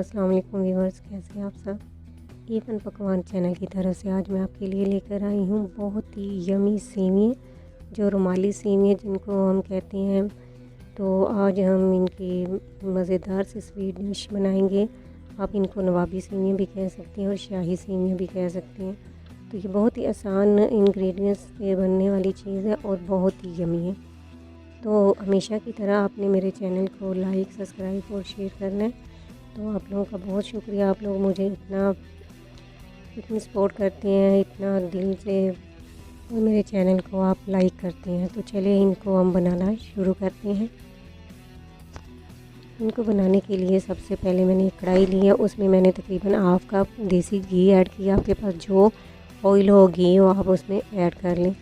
अस्सलाम वालेकुम व्यूअर्स, कैसे हैं आप सब। ईफन पकवान चैनल की तरफ से आज मैं आपके लिए लेकर आई हूँ बहुत ही यमी सेवियाँ, जो रुमाली सेवियाँ जिनको हम कहते हैं। तो आज हम इनकी मज़ेदार से स्वीट डिश बनाएंगे। आप इनको नवाबी सेवियाँ भी कह सकते हैं और शाही सेवियाँ भी कह सकते हैं। तो ये बहुत ही आसान इंग्रेडिएंट्स से बनने वाली चीज़ है और बहुत ही यमी है। तो हमेशा की तरह आपने मेरे चैनल को लाइक, सब्सक्राइब और शेयर करना है। तो आप लोगों का बहुत शुक्रिया, आप लोग मुझे इतनी सपोर्ट करते हैं, इतना दिल से, और मेरे चैनल को आप लाइक करते हैं। तो चलिए इनको हम बनाना शुरू करते हैं। इनको बनाने के लिए सबसे पहले मैंने एक कढ़ाई ली है, उसमें मैंने तकरीबन हाफ़ कप देसी घी ऐड किया। आपके पास जो ऑयल हो, घी हो, आप उसमें ऐड कर लें।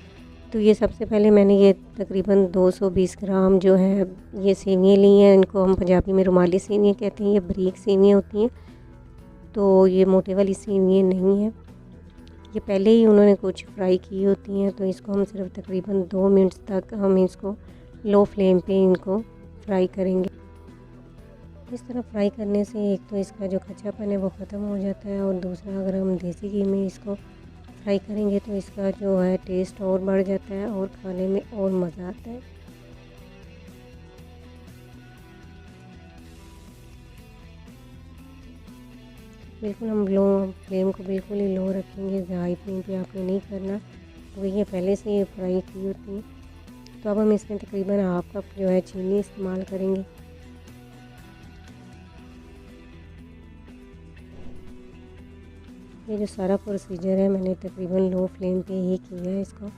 तो ये सबसे पहले मैंने ये तकरीबन 220 ग्राम जो है ये सेवियाँ ली हैं। इनको हम पंजाबी में रुमाली सेवियाँ कहते हैं। ये बारीक सेवियाँ होती हैं, तो ये मोटे वाली सेवियाँ नहीं है। ये पहले ही उन्होंने कुछ फ्राई की होती हैं। तो इसको हम सिर्फ तकरीबन 2 मिनट तक हम इसको लो फ्लेम पे इनको फ्राई करेंगे। इस तरह फ्राई करने से एक तो इसका जो कच्चापन है वो ख़त्म हो जाता है, और दूसरा अगर हम देसी घी में इसको फ्राई करेंगे तो इसका जो है टेस्ट और बढ़ जाता है और खाने में और मज़ा आता है। बिल्कुल हम लो फ्लेम को बिल्कुल ही लो रखेंगे, हाई फ्लेम पे आपने नहीं करना, तो ये पहले से ही फ्राई की होती है। तो अब हम इसमें तकरीबन हाफ़ कप जो है चीनी इस्तेमाल करेंगे। ये जो सारा प्रोसीजर है मैंने तकरीबन लो फ्लेम पे ही किया है इसको।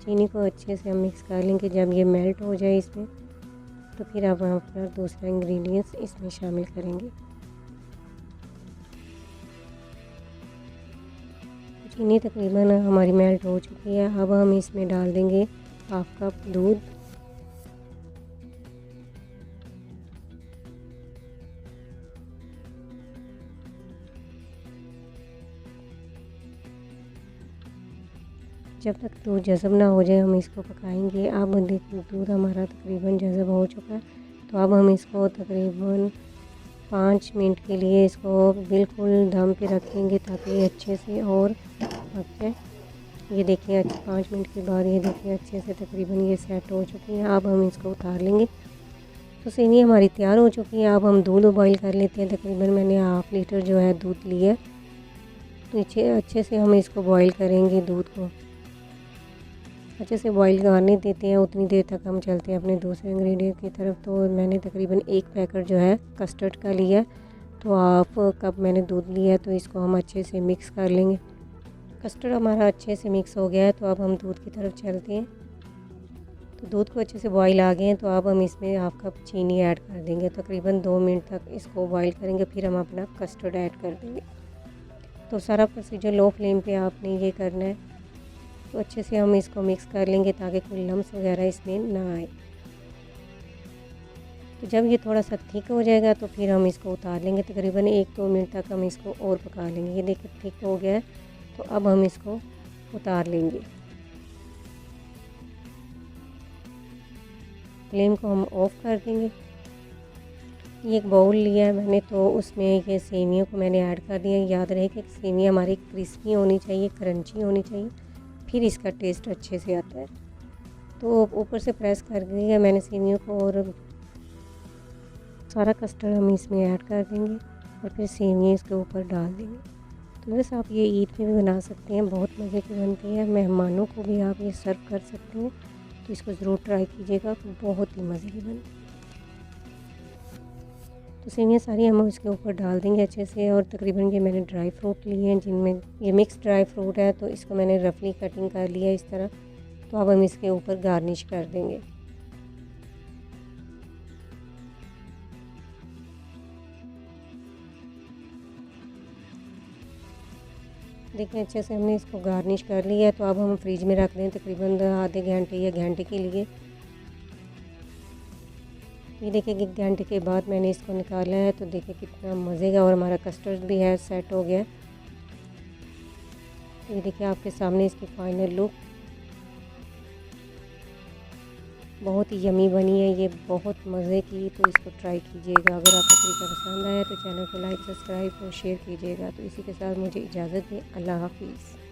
चीनी को अच्छे से हम मिक्स कर लेंगे। जब ये मेल्ट हो जाए इसमें, तो फिर अब हम अपना दूसरा इंग्रेडिएंट्स इसमें शामिल करेंगे। चीनी तकरीबन हमारी मेल्ट हो चुकी है। अब हम इसमें डाल देंगे हाफ़ कप दूध। जब तक दूध जज़ब ना हो जाए हम इसको पकाएंगे। अब देखिए दूध हमारा तकरीबन जज़ब हो चुका है। तो अब हम इसको तकरीबन 5 मिनट के लिए इसको बिल्कुल दम पे रखेंगे, ताकि अच्छे से और पक जाए। ये देखिए 5 मिनट के बाद ये देखिए अच्छे से तकरीबन ये सेट हो चुकी है। अब हम इसको उतार लेंगे। तो सेवियाँ हमारी तैयार हो चुकी है। अब हम दूध बॉईल कर लेते हैं। तकरीबन मैंने हाफ़ लीटर जो है दूध लिया। तो अच्छे से हम इसको बॉईल करेंगे। दूध को अच्छे से बॉईल करने देते हैं। उतनी देर तक हम चलते हैं अपने दूसरे इंग्रेडिएंट की तरफ। तो मैंने तकरीबन एक पैकेट जो है कस्टर्ड का लिया। तो हाफ़ कप मैंने दूध लिया, तो इसको हम अच्छे से मिक्स कर लेंगे। कस्टर्ड हमारा अच्छे से मिक्स हो गया है। तो अब हम दूध की तरफ चलते हैं। तो दूध को अच्छे से बॉईल आ गए हैं। तो अब हम इसमें हाफ़ कप चीनी ऐड कर देंगे। तकरीबन 2 मिनट तक इसको बॉईल करेंगे, फिर हम अपना कस्टर्ड ऐड कर देंगे। तो सारा प्रोसीजर लो फ्लेम पे आपने ये करना है। तो अच्छे से हम इसको मिक्स कर लेंगे, ताकि कोई लम्स वगैरह इसमें ना आए। तो जब ये थोड़ा सा थिक हो जाएगा तो फिर हम इसको उतार लेंगे। तकरीबन 1-2 मिनट तक हम इसको और पका लेंगे। ये देखिए थिक हो गया है। तो अब हम इसको उतार लेंगे। फ्लेम को हम ऑफ़ कर देंगे। ये एक बाउल लिया है मैंने, तो उसमें ये सेवियों को मैंने ऐड कर दिया। याद रहे कि सेवियाँ हमारी क्रिस्पी होनी चाहिए, क्रंची होनी चाहिए, फिर इसका टेस्ट अच्छे से आता है। तो ऊपर से प्रेस कर दिया मैंने सेवियों को, और सारा कस्टर्ड हम इसमें ऐड कर देंगे और फिर सेवियाँ इसके ऊपर डाल देंगे। तो बस आप ये ईद पे भी बना सकते हैं, बहुत मज़े की बनती है। मेहमानों को भी आप ये सर्व कर सकते हैं। तो इसको ज़रूर ट्राई कीजिएगा, बहुत ही मज़े की बनती है। तो सेवियाँ सारी हम इसके ऊपर डाल देंगे अच्छे से। और तकरीबन ये मैंने ड्राई फ्रूट लिए हैं, जिनमें ये मिक्स ड्राई फ्रूट है। तो इसको मैंने रफली कटिंग कर लिया इस तरह। तो अब हम इसके ऊपर गार्निश कर देंगे। देखिए अच्छे से हमने इसको गार्निश कर लिया है। तो अब हम फ्रिज में रख दें तकरीबन आधे घंटे या घंटे के लिए। ये देखिए 1 घंटे के बाद मैंने इसको निकाला है। तो देखिए कितना मज़े का, और हमारा कस्टर्ड भी है सेट हो गया। ये देखिए आपके सामने इसकी फाइनल लुक। बहुत ही यमी बनी है ये, बहुत मज़े की। तो इसको ट्राई कीजिएगा। अगर आपको तरीका पसंद आया तो चैनल को लाइक, सब्सक्राइब और शेयर कीजिएगा। तो इसी के साथ मुझे इजाज़त दें। अल्लाह हाफ़िज़।